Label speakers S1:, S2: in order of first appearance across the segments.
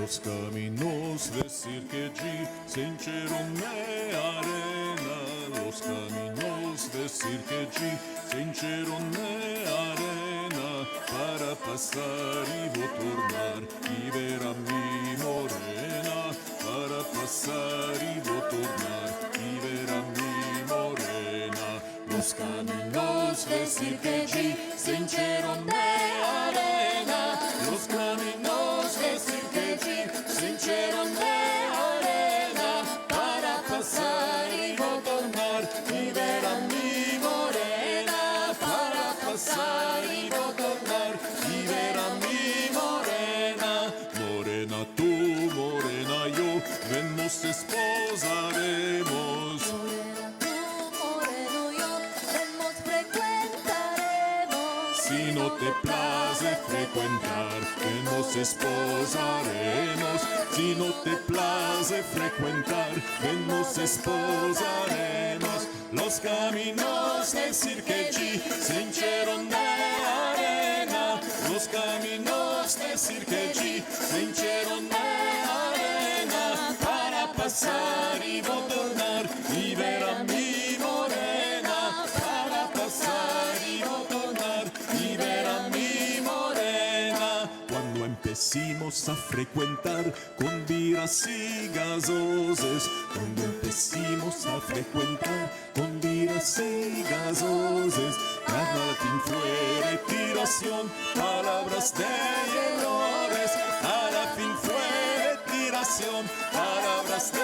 S1: Los caminos de Cirque se hincharon de arena. Los caminos de Cirque se hincharon de arena para pasar y retornar y ver a mi morena. Para pasar y retornar y ver a mi morena. Los caminos de Cirque se hincharon de arena. Los caminos de Cirque se hincharon de arena para pasar y retornar y ver a mi morena. Para pasar y retornar y ver a mi morena. Morena tú, morena yo, ven nos esposaremos. Si no te place frecuentar, que nos esposaremos. Si no te place frecuentar, que nos esposaremos. Los caminos de Cirque se hincharon de arena. Los caminos de Cirque se hincharon de arena para pasar y retornar y ver a mi morena. Para pasar y retornar y ver a mi morena. Cuando empecimos a frecuentar con birras y gasoses, cuando empecimos a frecuentar con birras y gasoses, cada fin fue retiración, palabras de errores. Cada fin fue retiración, palabras de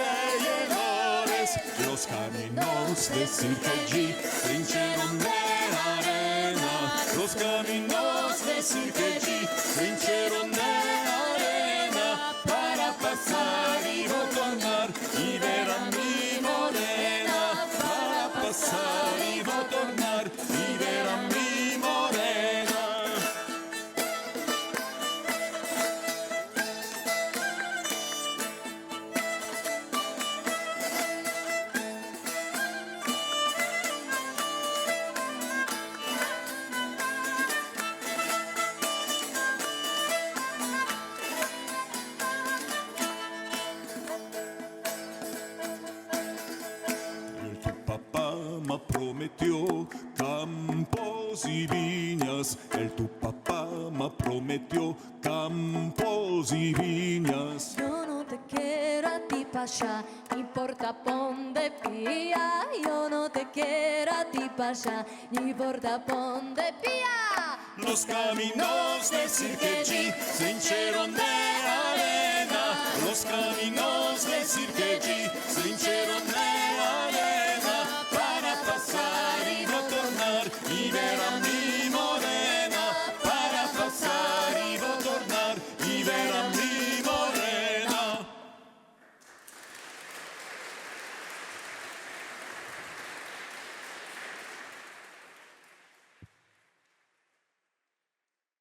S1: errores. Los caminos de Cirque se hincharon de arena. Los caminos de Cirque se hincharon de arena para pasar y retornar y ver a mi morena. Para pasar y retornar y ver a mi morena. Prometió campos y viñas, tu papá me prometió campos y viñas.
S2: Yo no te quiero a ti pa' allá, ni por tapón de pía. Yo no te quiero a ti pa' allá, ni por tapón de pía.
S1: Los caminos de Cirque se hincharon de arena. Los caminos de Cirque se